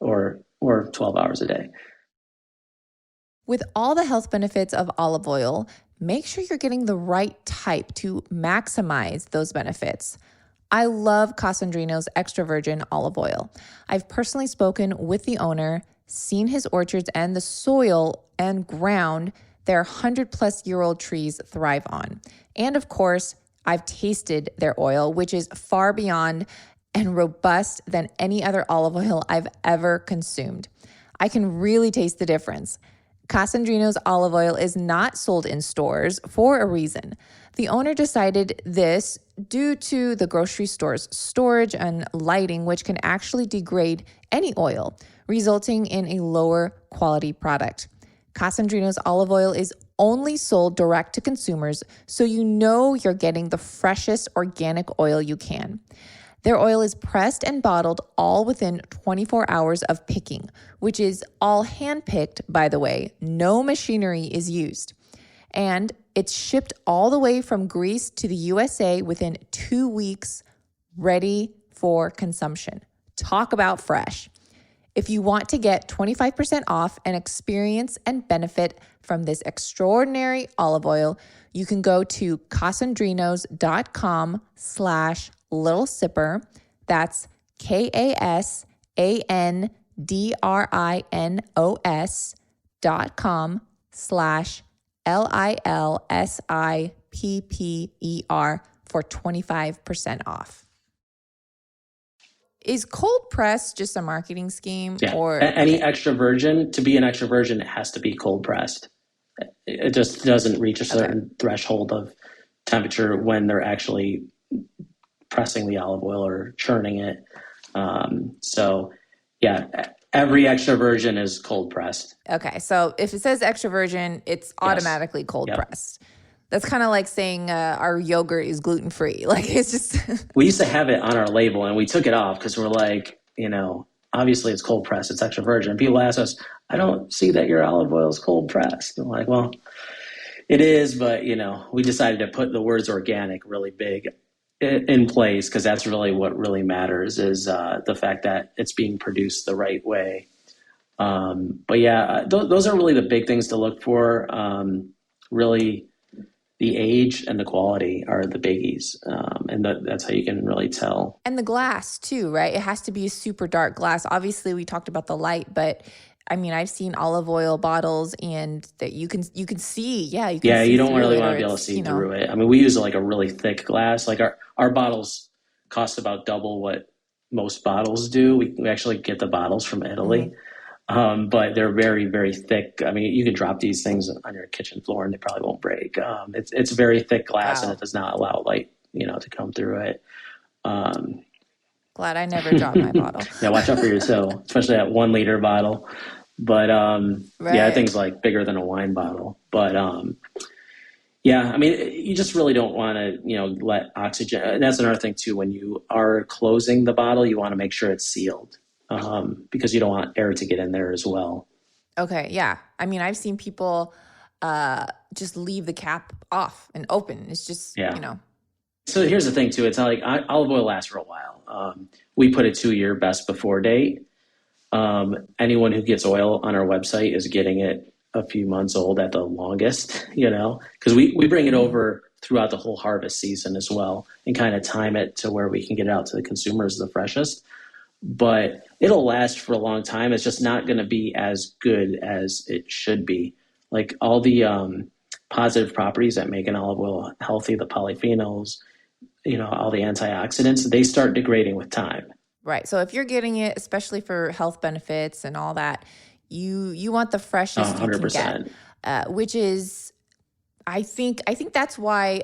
or 12 hours a day. With all the health benefits of olive oil, make sure you're getting the right type to maximize those benefits. I love Kasandrinos extra virgin olive oil. I've personally spoken with the owner, seen his orchards and the soil and ground their 100-plus-year-old trees thrive on. And of course, I've tasted their oil, which is far beyond and robust than any other olive oil I've ever consumed. I can really taste the difference. Kasandrinos olive oil is not sold in stores for a reason. The owner decided this due to the grocery store's storage and lighting, which can actually degrade any oil, resulting in a lower quality product. Kasandrinos olive oil is only sold direct to consumers, so you know you're getting the freshest organic oil you can. Their oil is pressed and bottled all within 24 hours of picking, which is all hand-picked, by the way. No machinery is used. And it's shipped all the way from Greece to the USA within 2 weeks, ready for consumption. Talk about fresh. If you want to get 25% off and experience and benefit from this extraordinary olive oil, you can go to kasandrinos.com/Little Sipper. That's KASANDRINOS.com/LILSIPPER for 25% off. Is cold press just a marketing scheme? Yeah. Or any extra virgin, to be an extra virgin, it has to be cold pressed. It just doesn't reach a certain threshold of temperature when they're actually pressing the olive oil or churning it. Every extra virgin is cold pressed. Okay, so if it says extra virgin, it's automatically cold pressed. That's kind of like saying our yogurt is gluten-free. Like, it's just... We used to have it on our label, and we took it off because we're like, obviously it's cold pressed, it's extra virgin. And people ask us, I don't see that your olive oil is cold pressed. I'm like, well, it is, but, we decided to put the words organic really big in place because that's really what really matters is the fact that it's being produced the right way. Those are really the big things to look for. Really, the age and the quality are the biggies, and that's how you can really tell. And the glass too, right? It has to be a super dark glass. Obviously, we talked about the light, but I mean, I've seen olive oil bottles, and that you can see. Yeah, you can. You don't really want to be able to see through it. I mean, we use like a really thick glass. Like our bottles cost about double what most bottles do. We actually get the bottles from Italy. But they're very, very thick. I mean, you can drop these things on your kitchen floor and they probably won't break. It's very thick glass and it does not allow light, to come through it. Glad I never dropped my bottle. Yeah, watch out for yourself, especially that 1 liter bottle. But that thing's like bigger than a wine bottle. But I mean, you just really don't want to, let oxygen. And that's another thing too. When you are closing the bottle, you want to make sure it's sealed. Because you don't want air to get in there as well. Okay, yeah. I mean, I've seen people just leave the cap off and open. It's just, So here's the thing, too. It's not like olive oil lasts for a while. We put a 2-year best before date. Anyone who gets oil on our website is getting it a few months old at the longest, because we bring it Mm. over throughout the whole harvest season as well and kind of time it to where we can get it out to the consumers the freshest. But it'll last for a long time. It's just not going to be as good as it should be. Like all the positive properties that make an olive oil healthy, the polyphenols, all the antioxidants, they start degrading with time. Right. So if you're getting it, especially for health benefits and all that, you want the freshest you can get, 100%. which is, I think that's why.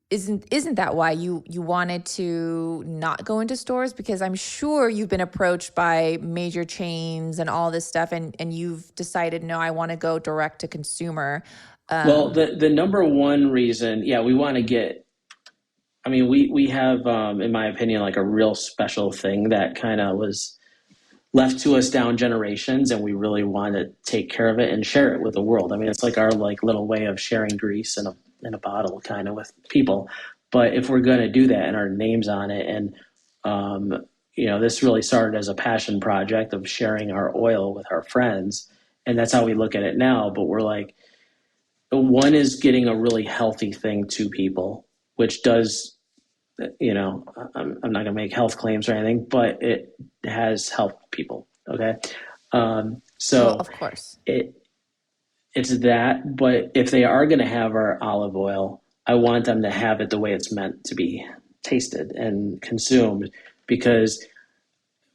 Isn't that why you wanted to not go into stores? Because I'm sure you've been approached by major chains and all this stuff, and you've decided, no, I want to go direct to consumer. Well, the number one reason, yeah, we want to get. I mean, we have, in my opinion, like a real special thing that kind of was left to us down generations, and we really want to take care of it and share it with the world. I mean, it's like our like little way of sharing grease in a bottle, kind of, with people. But if we're going to do that and our names on it, and this really started as a passion project of sharing our oil with our friends, and that's how we look at it now. But we're like, one is getting a really healthy thing to people, which does, I'm not going to make health claims or anything, but it has helped people. Okay. Well, So of course. it's that, but if they are going to have our olive oil, I want them to have it the way it's meant to be tasted and consumed, because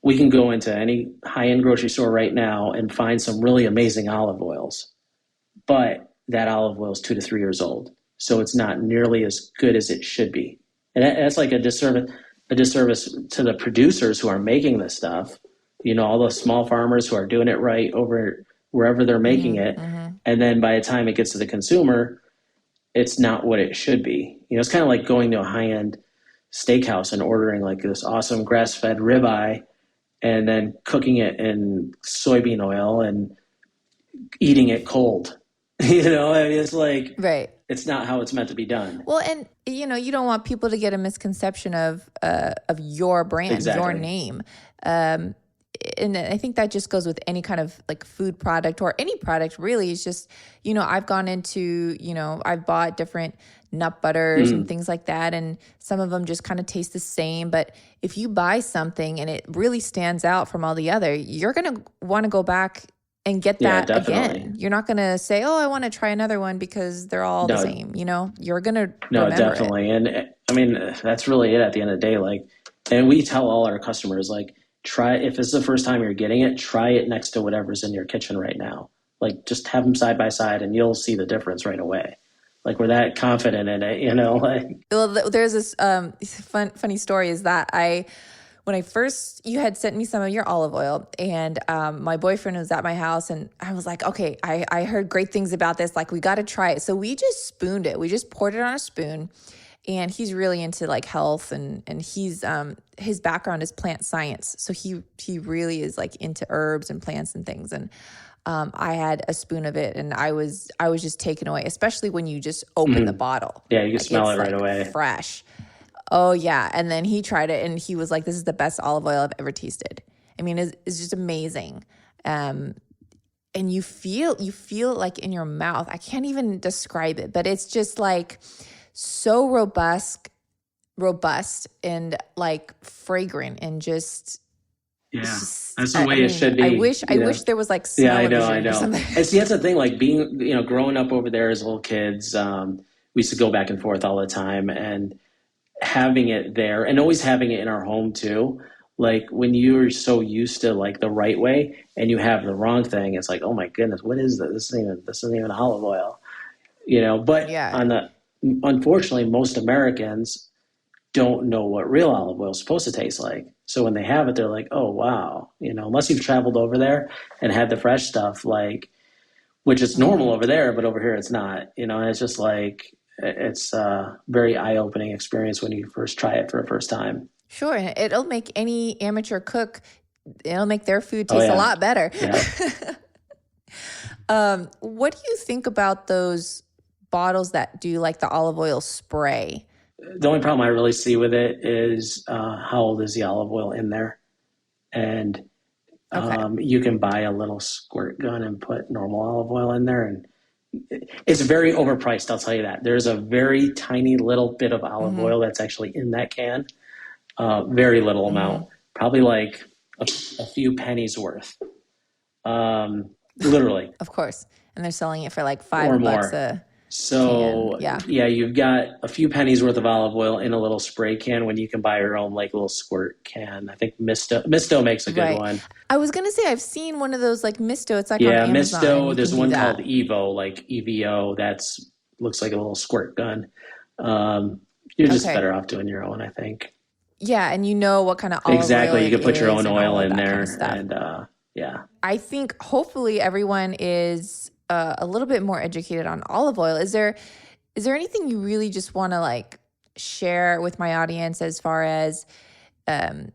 we can go into any high-end grocery store right now and find some really amazing olive oils, but that olive oil is 2 to 3 years old. So it's not nearly as good as it should be. And that's like a disservice to the producers who are making this stuff, all the small farmers who are doing it right over wherever they're making Mm-hmm, it. mm-hmm. And then by the time it gets to the consumer, it's not what it should be. It's kind of like going to a high-end steakhouse and ordering like this awesome grass-fed ribeye and then cooking it in soybean oil and eating it cold. I mean, it's like, Right. it's not how it's meant to be done. Well, and you don't want people to get a misconception of your brand, your Exactly. name. And I think that just goes with any kind of like food product or any product really. It's just, I've gone into, I've bought different nut butters and things like that. And some of them just kind of taste the same. But if you buy something and it really stands out from all the other, you're going to want to go back and get Yeah, that definitely. again. You're not going to say, oh, I want to try another one because they're all the No, same. You're going to no, remember it. definitely. And I mean, that's really it at the end of the day. Like, and we tell all our customers, like, try, if this is the first time you're getting it, try it next to whatever's in your kitchen right now. Like, just have them side by side and you'll see the difference right away. Like, we're that confident in it, like. Well, there's this funny story is that when I first, you had sent me some of your olive oil, and my boyfriend was at my house, and I was like, okay, I heard great things about this. Like, we got to try it. So we just spooned it. We just poured it on a spoon, and he's really into like health, and he's his background is plant science, so he really is like into herbs and plants and things. And I had a spoon of it, and I was just taken away, especially when you just open the bottle. Yeah, you can Like, smell it's it right like away. fresh. Oh yeah. And then he tried it and he was like, this is the best olive oil I've ever tasted. I mean, it's just amazing. And you feel it like in your mouth. I can't even describe it, but it's just like so robust and like fragrant and just, Yeah, it's that's the way it should be. I wish there was like Yeah, I know, smell-o-vision or something. And see, that's the thing. Like being, growing up over there as little kids, we used to go back and forth all the time, and having it there, and always having it in our home too. Like when you're so used to like the right way, and you have the wrong thing, it's like, oh my goodness, what is this? This isn't even olive oil, But Yeah. unfortunately, most Americans don't know what real olive oil is supposed to taste like. So when they have it, they're like, oh, wow. Unless you've traveled over there and had the fresh stuff, like, which is normal over there, but over here it's not, and it's just like, it's a very eye-opening experience when you first try it for the first time. Sure. And it'll make any amateur cook, it'll make their food Oh, taste a yeah. lot better. Yeah. What do you think about those bottles that do like the olive oil spray? The only problem I really see with it is how old is the olive oil in there? And Okay. You can buy a little squirt gun and put normal olive oil in there, and it's very overpriced. I'll tell you that. There's a very tiny little bit of olive Mm-hmm. oil that's actually in that can. Very little Mm-hmm. amount, probably like a few pennies worth, literally, Of course. And they're selling it for like or $5 more. a can. So Yeah. yeah, you've got a few pennies worth of olive oil in a little spray can when you can buy your own like little squirt can. I think Misto makes a good Right. one. I was gonna say I've seen one of those like Misto. It's like on Yeah, Amazon, and Misto. you There's can do one called that. Evo, like EVO. That's looks like a little squirt gun. Um, you're just Okay. better off doing your own, I think. Yeah, and you know what kind of olive oil Exactly. You it could put your is own and all oil of in that kind of there, stuff. and yeah. I think hopefully everyone is a little bit more educated on olive oil. Is there anything you really just want to like share with my audience as far as um,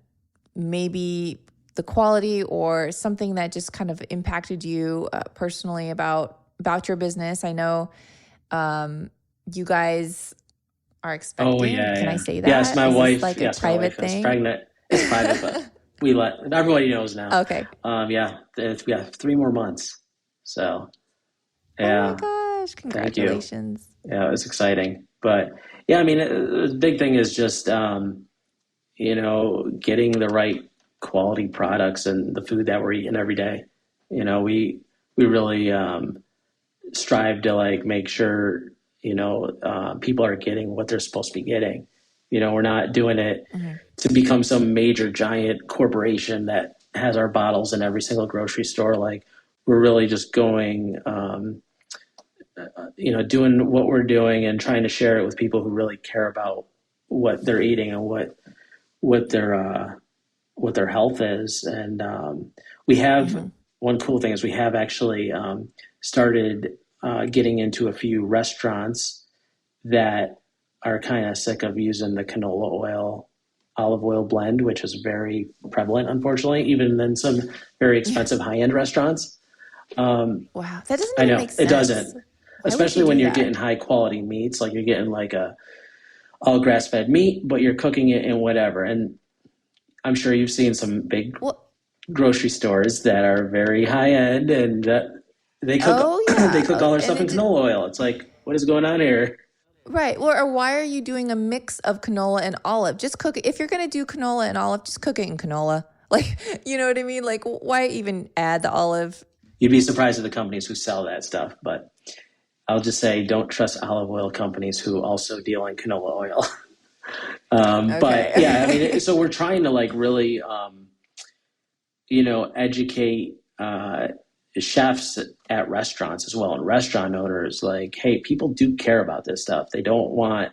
maybe the quality or something that just kind of impacted you personally about your business? I know you guys are Oh expecting. yeah, Can I yeah. say Yes, that? my Is this wife. like a Yes, my private wife is thing? pregnant. It's private, but we let everybody knows now. Okay. Yeah, we have 3 more months. So Oh my yeah, gosh, thank you. congratulations. Yeah, it was exciting, but yeah, I mean, the big thing is just getting the right quality products and the food that we're eating every day. We really strive to like make sure people are getting what they're supposed to be getting. We're not doing it Mhm. to become some major giant corporation that has our bottles in every single grocery store. Like we're really just going, doing what we're doing and trying to share it with people who really care about what they're eating and what their what their health is. And we have Mhm. one cool thing is we have actually started getting into a few restaurants that are kind of sick of using the canola oil olive oil blend, which is very prevalent, unfortunately, even in some very expensive high end restaurants. Wow, that doesn't I even make know it sense. doesn't, Why would especially you when do you're getting that? high quality meats, like you're getting like a all grass fed meat, but you're cooking it in whatever. And I'm sure you've seen some big Well, grocery stores that are very high end, and they cook oh they yeah, cook all their and stuff in canola oil. It's like, what is going on here? right. Well, or why are you doing a mix of canola and olive? Just cook it. If you're gonna do canola and olive, just cook it in canola. Like, you know what I mean? Like, why even add the olive? You'd be surprised at the companies who sell that stuff, but I'll just say don't trust olive oil companies who also deal in canola oil. Okay, But yeah, I mean, okay. so we're trying to like really, educate chefs at restaurants as well and restaurant owners. Like, hey, people do care about this stuff. They don't want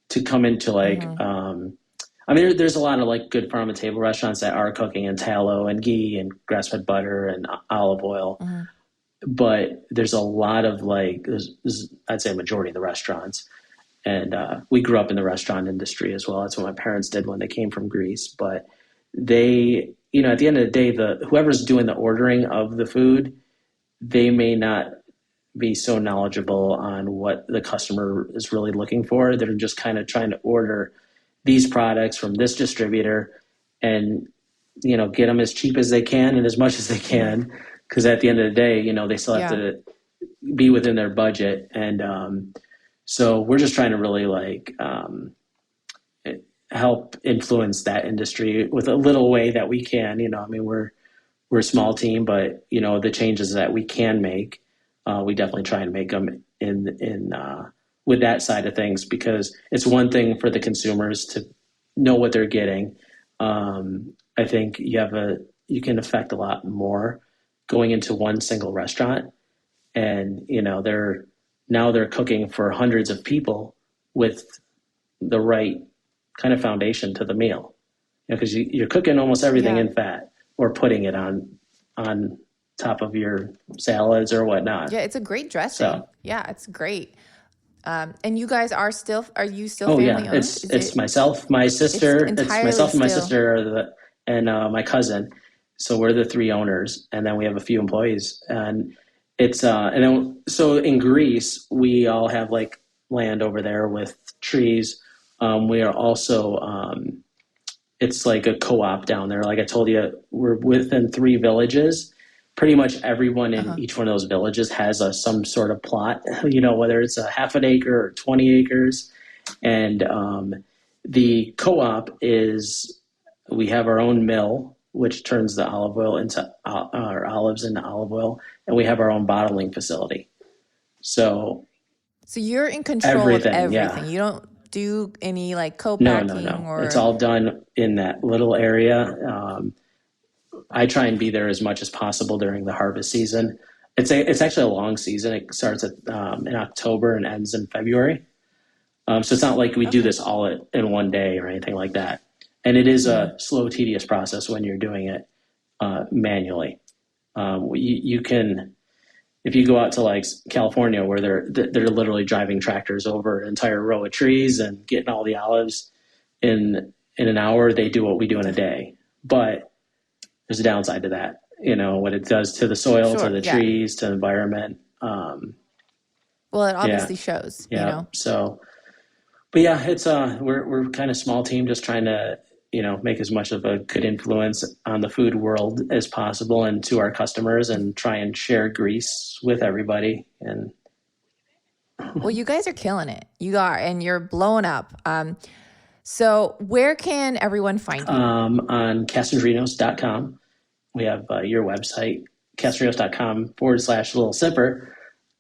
to come into like, Hmm. I mean, there's a lot of like good farm and table restaurants that are cooking in tallow and ghee and grass fed butter and olive oil, Hmm. but there's a lot of like, I'd say a majority of the restaurants. And we grew up in the restaurant industry as well. That's what my parents did when they came from Greece. But they, at the end of the day, the whoever's doing the ordering of the food, they may not be so knowledgeable on what the customer is really looking for. They're just kind of trying to order these products from this distributor and get them as cheap as they can and as much as they Hmm. can, because at the end of the day, they still have Yeah. to be within their budget. And so we're just trying to really like help influence that industry with a little way that we can. I mean, we're a small team, but the changes that we can make, we definitely try and make them in with that side of things, because it's one thing for the consumers to know what they're getting. I think you can affect a lot more going into one single restaurant, and they're cooking for hundreds of people with the right kind of foundation to the meal, because you're cooking almost everything Yeah. in fat or putting it on top of your salads or whatnot. Yeah. It's a great dressing. So, Yeah, it's great. And you guys are you still oh yeah, family owned? it's Is it's it, myself, my it's sister. It's entirely myself and my still? sister and my cousin. So we're the three owners, and then we have a few employees. And it's and then so in Greece we all have like land over there with trees. We are also it's like a co-op down there. Like I told you, we're within 3 villages. Pretty much everyone in each one of those villages has some sort of plot, whether it's a half an acre or 20 acres. And the co-op is, we have our own mill, which turns the olive oil into our olives into olive oil, and we have our own bottling facility. So you're in control of everything. Yeah. You don't do any like co-packing? No. Or... It's all done in that little area. I try and be there as much as possible during the harvest season. It's actually a long season. It starts in October and ends in February. So it's not like we do this all in one day or anything like that. And it is a slow, tedious process when you're doing it manually. You can, if you go out to like California, where they're literally driving tractors over an entire row of trees and getting all the olives in an hour, they do what we do in a day. But there's a downside to that, what it does to the soil, to the trees, to the environment. Well, it obviously shows, So, but yeah, it's we're kind of small team, just trying to make as much of a good influence on the food world as possible and to our customers, and try and share grease with everybody. And well, you guys are killing it. You are, and you're blowing up. So where can everyone find you? On Kasandrinos.com. We have your website, Kasandrinos.com/little sipper.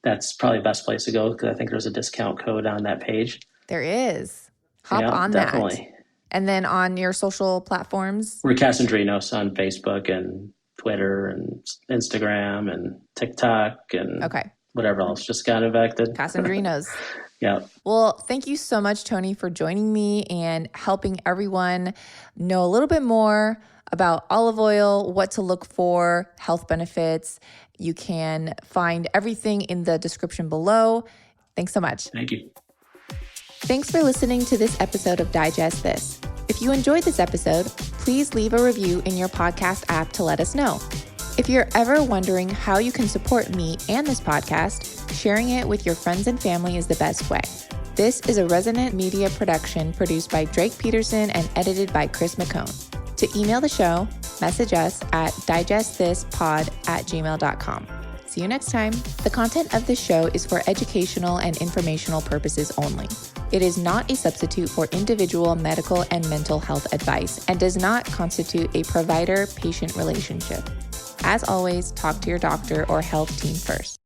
That's probably the best place to go, because I think there's a discount code on that page. There is. Hop on definitely. That. And then on your social platforms? We're Kasandrinos on Facebook and Twitter and Instagram and TikTok and whatever else just got infected. Kasandrinos. Yeah. Well, thank you so much, Tony, for joining me and helping everyone know a little bit more about olive oil, what to look for, health benefits. You can find everything in the description below. Thanks so much. Thank you. Thanks for listening to this episode of Digest This. If you enjoyed this episode, please leave a review in your podcast app to let us know. If you're ever wondering how you can support me and this podcast, sharing it with your friends and family is the best way. This is a Resonant Media production produced by Drake Peterson and edited by Chris McCone. To email the show, message us at digestthispod@gmail.com. See you next time. The content of this show is for educational and informational purposes only. It is not a substitute for individual medical and mental health advice and does not constitute a provider-patient relationship. As always, talk to your doctor or health team first.